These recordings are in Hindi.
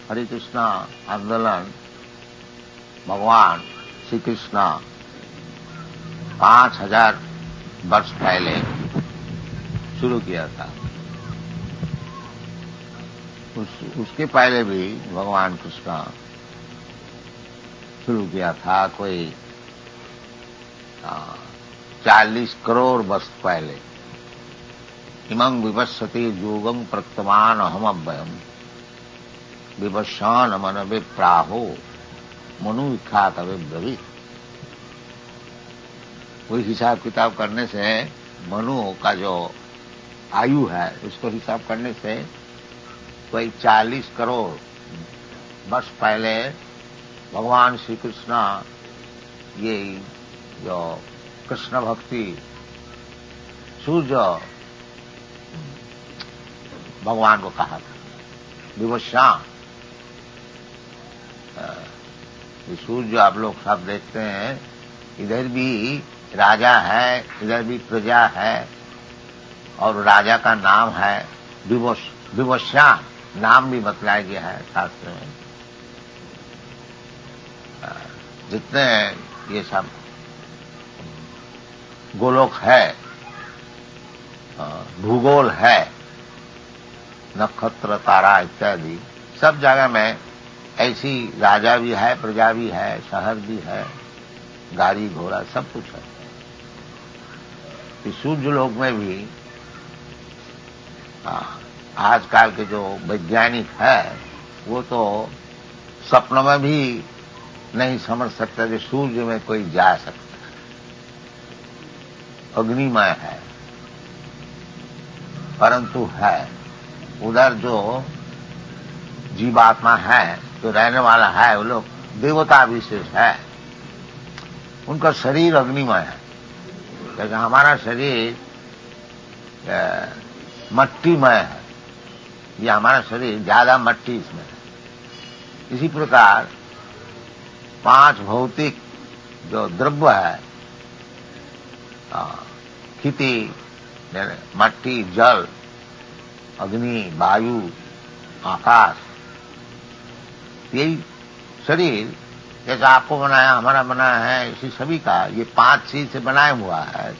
हरे कृष्णा आंदोलन भगवान श्री कृष्ण 5000 वर्ष पहले शुरू किया था। उसके पहले भी भगवान कृष्ण शुरू किया था, कोई 40 करोड़ वर्ष पहले। इमं विपश्यति योगं प्रक्तवान अहमव्ययम् विवस्वान मन विप्राहो मनु विख्यात विब्रवीत। कोई हिसाब किताब करने से मनु का जो आयु है उसको हिसाब करने से कोई 40 करोड़ वर्ष पहले भगवान श्री कृष्ण ये जो कृष्ण भक्ति सूर्य भगवान को कहा था विवस्वान। ये सूर्य आप लोग सब देखते हैं, इधर भी राजा है, इधर भी प्रजा है, और राजा का नाम है विवस्वान, नाम भी बतलाया गया है शास्त्र में। जितने ये सब गोलोक है, भूगोल है, नक्षत्र तारा इत्यादि सब जगह में ऐसी राजा भी है, प्रजा भी है, शहर भी है, गाड़ी घोड़ा सब कुछ है। इस सूर्य लोक में भी आजकल के जो वैज्ञानिक है वो तो सपनों में भी नहीं समझ सकता कि सूर्य में कोई जा सकता है। अग्निमय है, परंतु है उधर जो जीवात्मा है, जो रहने वाला है, वो लोग देवता विशेष है, उनका शरीर अग्निमय है। जैसे हमारा शरीर मट्टीमय है, ये हमारा शरीर ज्यादा मट्टी इसमें है। इसी प्रकार 5 भौतिक जो द्रव्य है, खेती, मट्टी, जल, अग्नि, वायु, आकाश, यही शरीर जैसा आपको बनाया, हमारा बनाया है, इसी सभी का ये 5 चीज से बनाया हुआ है।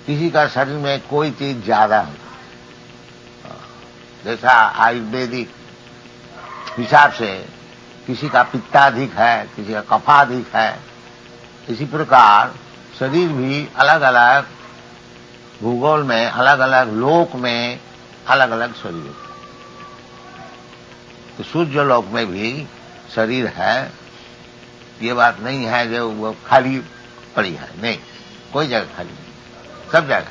किसी का शरीर में कोई चीज ज्यादा है, जैसा आयुर्वेदिक हिसाब से किसी का पित्ताधिक है, किसी का कफाधिक है, इसी प्रकार शरीर भी अलग अलग भूगोल में, अलग अलग लोक में अलग अलग शरीर। तो सूर्य लोक में भी शरीर है, ये बात नहीं है जो वो खाली पड़ी है, नहीं, कोई जगह खाली नहीं, सब जगह।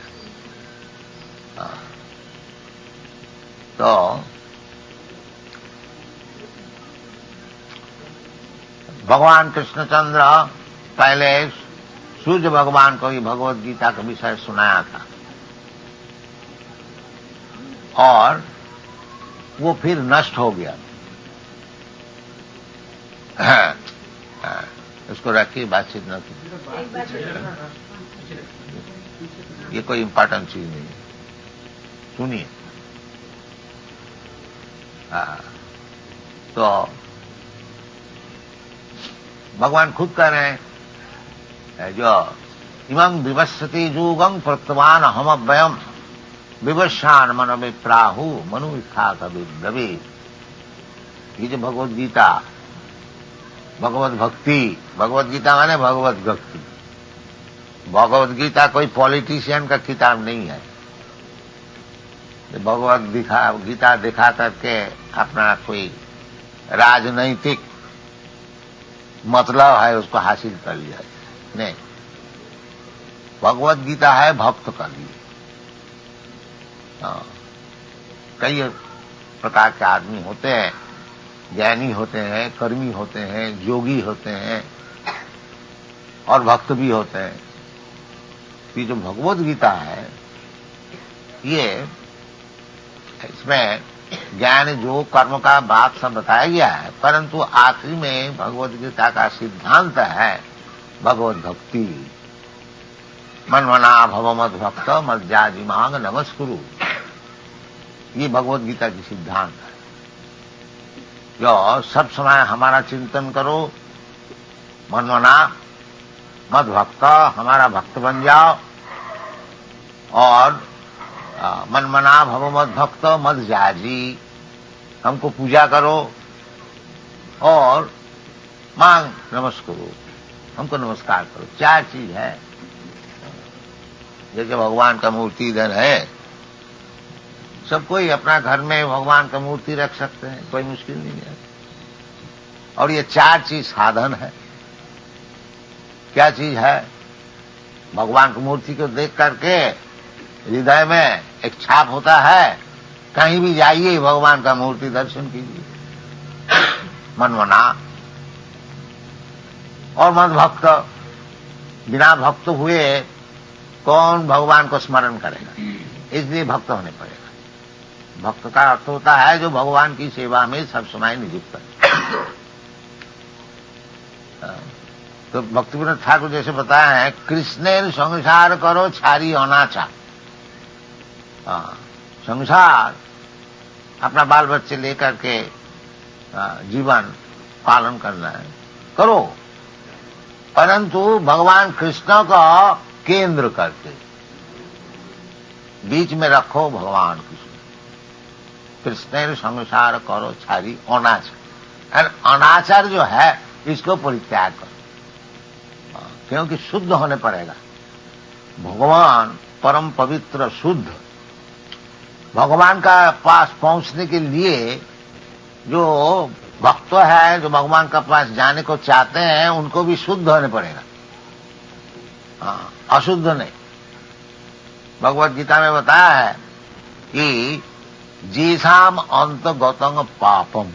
तो भगवान कृष्णचंद्र पहले सूर्य भगवान को ही भगवत गीता का विषय सुनाया था, और वो फिर नष्ट हो गया। उसको रखिए, बातचीत न कीजिए, ये कोई इंपॉर्टेंट चीज नहीं है, सुनिए। तो भगवान खुद कह रहे हैं जो इमं विवस्यति युगं प्रक्तवान अहमव्ययम् विवस्वान मन विप्राहु मनु विख्यात विब्रवीत। ये जो भगवत गीता, भगवत भक्ति, भगवत गीता माने भगवत भक्ति। भगवत गीता कोई पॉलिटिशियन का किताब नहीं है। भगवत गीता दिखा करके अपना कोई राजनैतिक मतलब है उसको हासिल कर लिया, नहीं। भगवत गीता है भक्त का लिए। कई प्रकार के आदमी होते हैं, ज्ञानी होते हैं, कर्मी होते हैं, योगी होते हैं, और भक्त भी होते हैं। ये जो भगवत गीता है, ये इसमें ज्ञान जो कर्म का बात सब बताया गया है, परंतु आखिरी में भगवत गीता का सिद्धांत है भगवत भक्ति। मनमना भव मद भक्त मज्जाजी मांग नमस्कुरु, ये भगवत गीता की सिद्धांत है। जो सब समय हमारा चिंतन करो, मनमना मद भक्त, हमारा भक्त बन जाओ, और मनमना भव मद भक्त मद जाजी, हमको पूजा करो और मांग नमस्कारो, हमको नमस्कार करो। चार चीज है। जैसे भगवान का मूर्ति इधर है, सब कोई अपना घर में भगवान का मूर्ति रख सकते हैं, कोई मुश्किल नहीं है। और ये चार चीज साधन है। क्या चीज है? भगवान की मूर्ति को देख करके हृदय में एक छाप होता है, कहीं भी जाइए भगवान का मूर्ति दर्शन कीजिए, मनमना। और मद भक्त, बिना भक्त हुए कौन भगवान को स्मरण करेगा, इसलिए भक्त होने पड़ेगा। भक्त का अर्थ होता है जो भगवान की सेवा में सब समय नियुक्त है। तो भक्तिविनोद ठाकुर जैसे बताया है, कृष्णेर संसार करो छारी अनाचार। संसार अपना बाल बच्चे लेकर के जीवन पालन करना है, करो, परंतु भगवान कृष्ण का केंद्र करके बीच में रखो भगवान कृष्ण। कृष्ण संसार करो छारी अनाचार। अनाचार जो है इसको परित्याग करो, क्योंकि शुद्ध होने पड़ेगा। भगवान परम पवित्र शुद्ध, भगवान का पास पहुंचने के लिए जो भक्त है, जो भगवान का पास जाने को चाहते हैं, उनको भी शुद्ध होने पड़ेगा, अशुद्ध नहीं। भगवत गीता में बताया है कि जीसाम अंतगतंग पापम,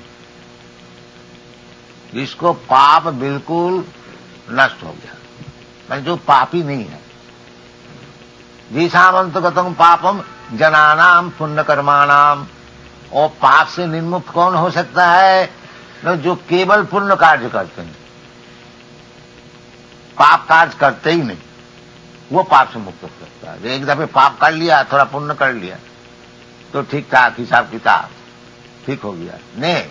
जिसको पाप बिल्कुल नष्ट हो गया, मतलब जो पापी नहीं है। जीसाम अंतगतंग पापम जनानाम पुण्य कर्माणाम। और पाप से निर्मुक्त कौन हो सकता है? जो केवल पुण्य कार्य करते हैं, पाप कार्य करते ही नहीं, वो पाप से मुक्त हो सकता है। एक दफे पाप कर लिया, थोड़ा पुण्य कर लिया तो ठीक ठाक हिसाब किताब ठीक हो गया। नहीं,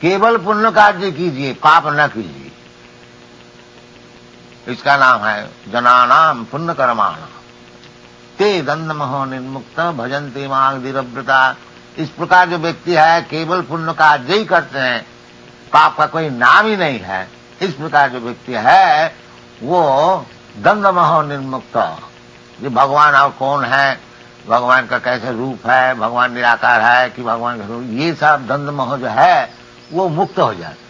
केवल पुण्य कार्य कीजिए, पाप न कीजिए। इसका नाम है जनानाम पुण्य कर्माणाम ते दंडमहो निर्मुक्त भजन्ते मां धीरव्रता। इस प्रकार जो व्यक्ति है केवल पुण्य कार्य ही करते हैं, पाप का कोई नाम ही नहीं है, इस प्रकार जो व्यक्ति है वो दंडमहो निर्मुक्त। ये भगवान और कौन है, भगवान का कैसे रूप है, भगवान निराकार है कि भगवान का रूप, ये सब दंडमोह जो है वो मुक्त हो जाते।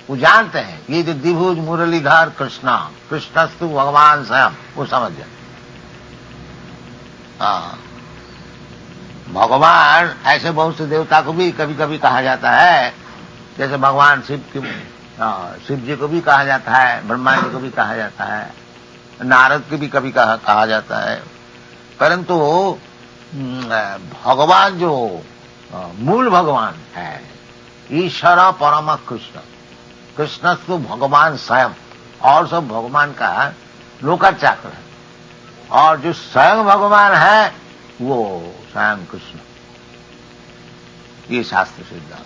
वो जानते हैं ये जो द्विभुज मुरलीधर कृष्णा, कृष्णस्तु भगवान स्वयं, वो समझ जाते। भगवान ऐसे बहुत से देवता को भी कभी कभी कहा जाता है, जैसे भगवान शिव जी को भी कहा जाता है, ब्रह्मा जी को भी कहा जाता है, नारद को भी कभी कहा जाता है। परंतु भगवान जो मूल भगवान है, ईश्वर परम कृष्ण, कृष्णस्तु भगवान स्वयं, और सब भगवान का नौकर चाकर है। और जो स्वयं भगवान है वो स्वयं कृष्ण, ये शास्त्र सिद्धांत।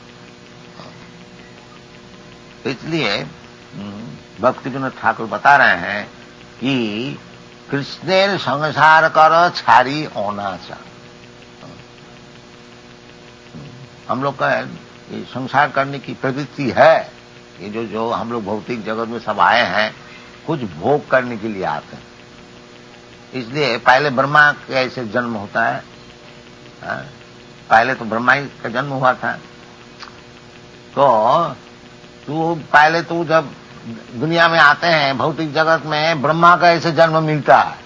इसलिए भक्तिविनोद ठाकुर बता रहे हैं कि कृष्णेर संसार कर छारी अनाचार। हम लोग का ये संसार करने की प्रवृत्ति है। ये जो हम लोग भौतिक जगत में सब आए हैं, कुछ भोग करने के लिए आते हैं। इसलिए पहले ब्रह्मा का ऐसे जन्म होता है, पहले तो ब्रह्मा ही का जन्म हुआ था। तो पहले तो जब दुनिया में आते हैं भौतिक जगत में, ब्रह्मा का ऐसे जन्म मिलता है।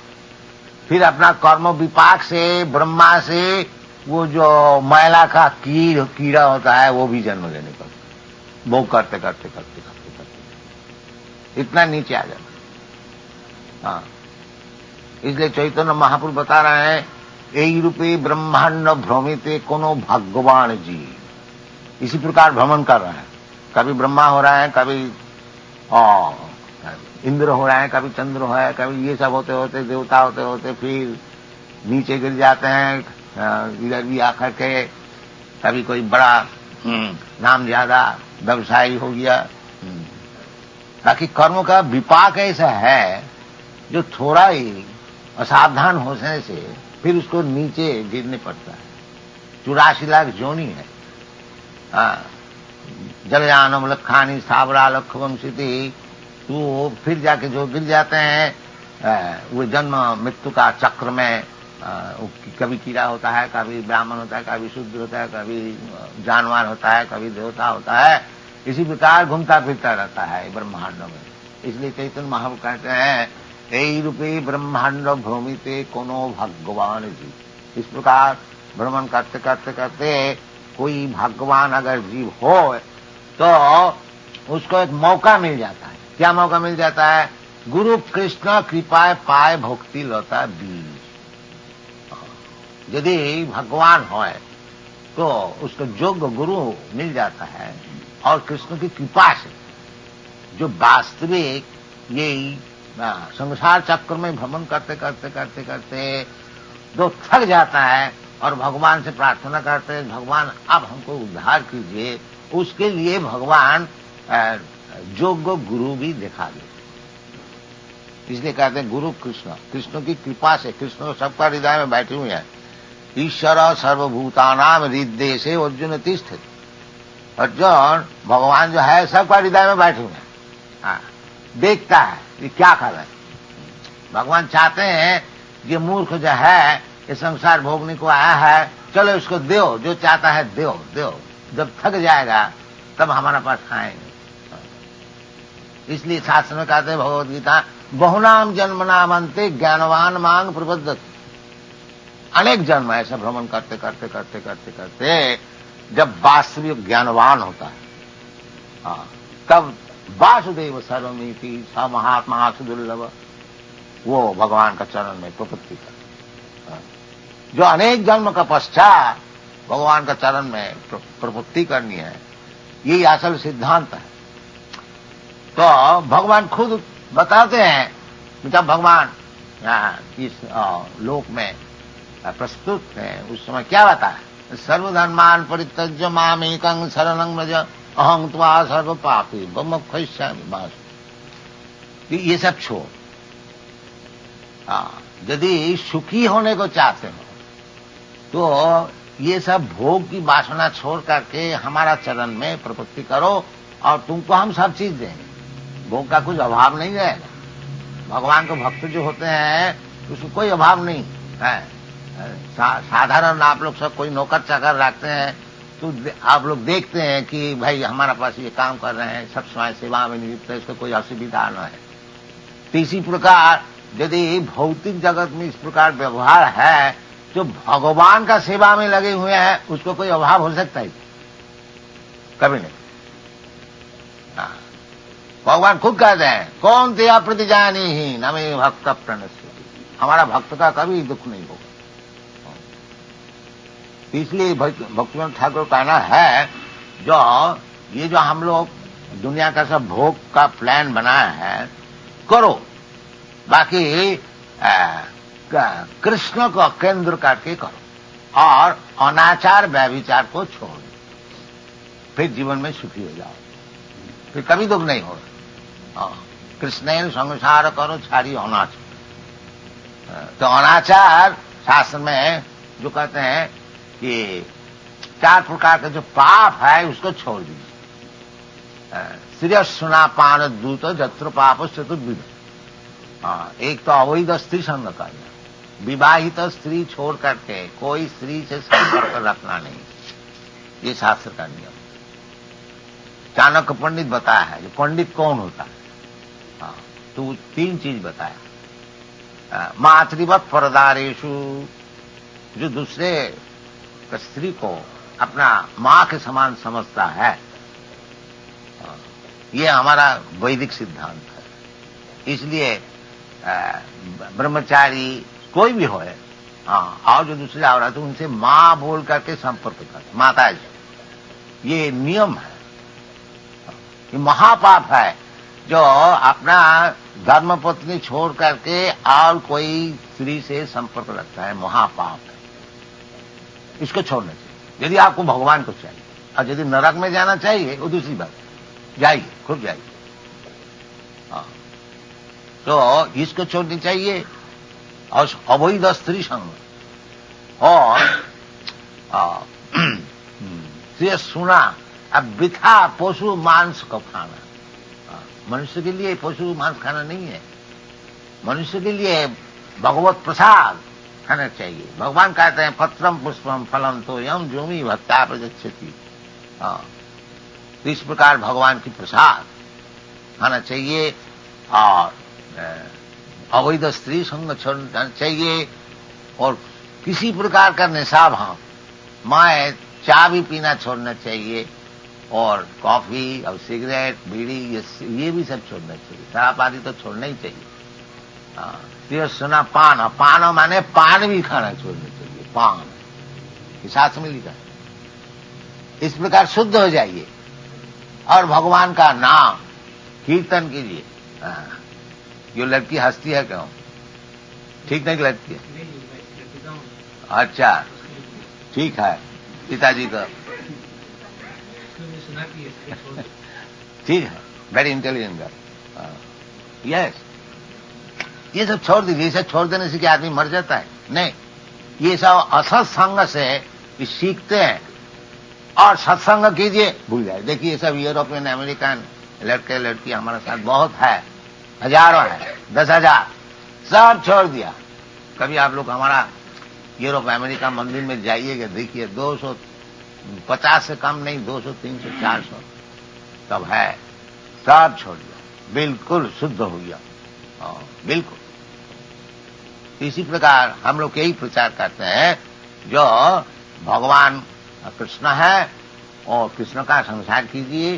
फिर अपना कर्म विपाक से ब्रह्मा से वो जो मैला का कीड़ा होता है वो भी जन्म लेने का, वो करते करते करते करते करते इतना नीचे आ जाता। हाँ, इसलिए चैतन्य महापुरुष बता रहे हैं, यही रूपे ब्रह्मांड भ्रमिते कोनो भगवान जी। इसी प्रकार भ्रमण कर रहे हैं, कभी ब्रह्मा हो रहा है, कभी इंद्र हो रहा है, कभी चंद्र हो रहा है, कभी ये सब होते होते देवता होते होते फिर नीचे गिर जाते हैं, इधर भी आकर के कभी कोई बड़ा नाम ज्यादा, व्यवसायी हो गया। बाकी कर्म का विपाक ऐसा है जो थोड़ा ही असावधान होने से फिर उसको नीचे गिरने पड़ता है। 84 लाख जोनी है। जलयानम लखानी स्थावरा लख वंशिति, तो फिर जाके जो गिर जाते हैं वो जन्म मृत्यु का चक्र में। कभी कीड़ा होता है, कभी ब्राह्मण होता है, कभी शूद्र होता है, कभी जानवर होता है, कभी देवता होता है। इसी प्रकार घूमता फिरता रहता है ब्रह्मांड में। इसलिए चैतन्य महाप्रभु कहते हैं, ए रूपे ब्रह्मांड भ्रमिते कोनो भगवान जी। इस प्रकार भ्रमण करते करते करते कोई भगवान अगर जीव हो तो उसको एक मौका मिल जाता है। क्या मौका मिल जाता है? गुरु कृष्ण कृपा पाए भक्ति लता बीज। यदि भगवान हो तो उसको योग्य गुरु मिल जाता है, और कृष्ण की कृपा से जो वास्तविक यही संसार चक्र में भ्रमण करते करते करते करते जो थक जाता है और भगवान से प्रार्थना करते हैं, भगवान अब हमको उद्धार कीजिए, उसके लिए भगवान योग्य गुरु भी दिखा दे। इसलिए कहते हैं गुरु कृष्ण, कृष्ण की कृपा से। कृष्ण सबका हृदय में बैठे हुए हैं। ईश्वर सर्वभूतानाम हृदय से अर्जुन तिष्ठित। अर्जुन भगवान जो है सबका हृदय में बैठे हुए हैं, देखता है ये क्या कर रहे हैं। भगवान चाहते हैं ये मूर्ख जो है ये संसार भोगने को आया है, चलो इसको दो, जो चाहता है दो दो, जब थक जाएगा तब हमारा पास आएंगे। इसलिए शास्त्र में कहते हैं भगवद गीता, बहुनाम जन्मनाम अंते ज्ञानवान मांग प्रबद्धति। अनेक जन्म ऐसा भ्रमण करते करते करते करते करते जब वास्तविक ज्ञानवान होता है तब वासुदेव सर्वमिति स महात्मा सुदुर्लभ, वो भगवान का चरण में प्रपत्ति कर। जो अनेक जन्म का पश्चात भगवान का चरण में प्रपत्ति करनी है, यही असल सिद्धांत है। तो भगवान खुद बताते हैं, जब भगवान इस लोक में प्रस्तुत है उस समय क्या बताया? सर्वधर्मान परित्यज्य मामेकं शरणं व्रज अहं त्वा सर्व पापी मोक्षयिष्यामि मा शुचि। ये सब छोड़, यदि सुखी होने को चाहते हो तो ये सब भोग की वासना छोड़ करके हमारा चरण में प्रपत्ति करो, और तुमको हम सब चीज देंगे। भोग का कुछ अभाव नहीं रहेगा। भगवान के भक्त जो होते हैं उसको कोई अभाव नहीं है। साधारण आप लोग सब कोई नौकर चाकर रखते हैं तो आप लोग देखते हैं कि भाई हमारा पास ये काम कर रहे हैं, सब समय सेवा में नियुक्त है, इसको कोई असुविधा न है। तो इसी प्रकार यदि भौतिक जगत में इस प्रकार व्यवहार है, जो भगवान का सेवा में लगे हुए हैं उसको कोई अभाव हो सकता है? कभी नहीं। भगवान खुद कहते हैं, कौन तेरा प्रतिजानी ही न मे भक्त प्रणश्य। हमारा भक्त का कभी दुख नहीं होगा। इसलिए भक्तिवेदांत ठाकुर कहना है, ये जो हम लोग दुनिया का सब भोग का प्लान बनाया है करो, बाकी कृष्ण को केंद्र करके करो और अनाचार व्यभिचार को छोड़ दो, फिर जीवन में सुखी हो जाओ, फिर कभी दुख नहीं होगा। कृष्ण संसार करो छाड़ी अनाचार। तो अनाचार शास्त्र में जो कहते हैं कि 4 प्रकार का जो पाप है उसको छोड़ दीजिए। श्रेयस्सुना पान दूत जत्र पाप चतुर्विध। एक तो अवैध स्त्री संग करना, विवाहित स्त्री छोड़ करके कोई स्त्री से संपर्क रखना नहीं, ये शास्त्र का नियम। चाणक्य पंडित बताया है, जो पंडित कौन होता है, तो 3 चीज बताया। मातृवत परदारेशु, जो दूसरे स्त्री को अपना मां के समान समझता है, ये हमारा वैदिक सिद्धांत है। इसलिए ब्रह्मचारी कोई भी हो, और जो दूसरे औरत उनसे मां बोल करके संपर्क करते, माता जी, ये नियम है। ये महापाप है जो अपना धर्मपत्नी छोड़ करके और कोई स्त्री से संपर्क रखता है, महापाप है। इसको छोड़ना चाहिए यदि आपको भगवान को चाहिए। और यदि नरक में जाना चाहिए वो दूसरी बात, जाइए, खूब जाइए। हाँ, तो इसको छोड़नी चाहिए। और अवैध स्त्री संग, और ये सुना, अब बिथा पशु मांस को खाना, मनुष्य के लिए पशु मांस खाना नहीं है, मनुष्य के लिए भगवत प्रसाद खाना चाहिए। भगवान कहते हैं पत्रम पुष्पम फलम तो यम जोमी भक्ता प्रजच्छति। तो इस प्रकार भगवान की प्रसाद खाना चाहिए, और अवैध स्त्री संग छोड़ना चाहिए, और किसी प्रकार का नशा भाव, माए चाय भी पीना छोड़ना चाहिए, और कॉफी और सिगरेट बीड़ी ये भी सब छोड़ना चाहिए। शराब आदि तो छोड़ना ही चाहिए। ये सुना पान, और पान माने पान भी खाना छोड़ना चाहिए, पान के साथ में लिखा। इस प्रकार शुद्ध हो जाइए और भगवान का नाम कीर्तन कीजिए। ये लड़की हंसती है क्यों? ठीक नहीं लगती है? अच्छा, ठीक है, पिताजी का ठीक है, वेरी इंटेलिजेंट गर्ल। यस, ये सब छोड़ दीजिए। ये सब छोड़ देने से क्या आदमी मर जाता है? नहीं, ये सब असत संग से सीखते हैं, और सत्संग कीजिए, भूल जाए। देखिए ये सब यूरोपियन अमेरिकन लड़के लड़की हमारे साथ बहुत है, हजारों है, 10,000, सब छोड़ दिया। कभी आप लोग हमारा यूरोप अमेरिका मंदिर में जाइएगा, देखिए 250 से कम नहीं, 200, 300, 400 तब है, सब छोड़ दिया, बिल्कुल शुद्ध हो गया। बिल्कुल इसी प्रकार हम लोग यही प्रचार करते हैं, जो भगवान कृष्ण है, और कृष्ण का संसार कीजिए,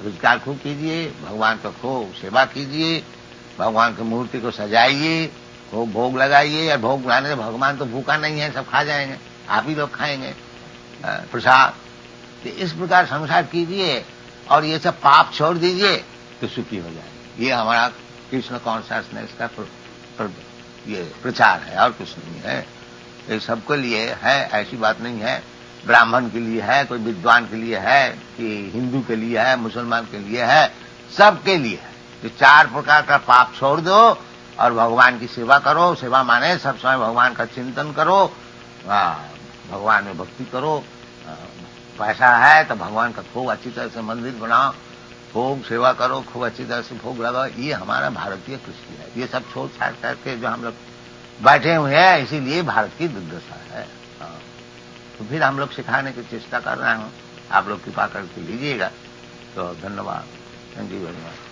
रोजगार खूब कीजिए, भगवान को खूब सेवा कीजिए, भगवान की मूर्ति को सजाइए, खूब भोग लगाइए। और भोग लगाने से भगवान तो भूखा नहीं है, सब खा जाएंगे, आप ही लोग खाएंगे प्रसाद। तो इस प्रकार संसार कीजिए, और ये सब पाप छोड़ दीजिए तो सुखी हो जाएंगे। ये हमारा कृष्ण कॉन्शियसनेस का ये प्रचार है, और कुछ नहीं है। ये सबके लिए है, ऐसी बात नहीं है। ब्राह्मण के लिए है, कोई विद्वान के लिए है, कि हिंदू के लिए है, मुसलमान के लिए है, सबके लिए है। तो 4 प्रकार का पाप छोड़ दो और भगवान की सेवा करो। सेवा माने सब समय भगवान का चिंतन करो, भगवान में भक्ति करो। पैसा है तो भगवान का खूब अच्छी तरह से मंदिर बनाओ, खूब सेवा करो, खूब अच्छी तरह से भोग लगाओ। ये हमारा भारतीय कृषि है। ये सब छोड़ छाड़ करके जो हम लोग बैठे हुए हैं, इसीलिए भारत की दुर्दशा है। तो फिर हम लोग सिखाने की चेष्टा कर रहे हैं, आप लोग कृपा करके लीजिएगा। तो धन्यवाद, थैंक यू वेरी मच।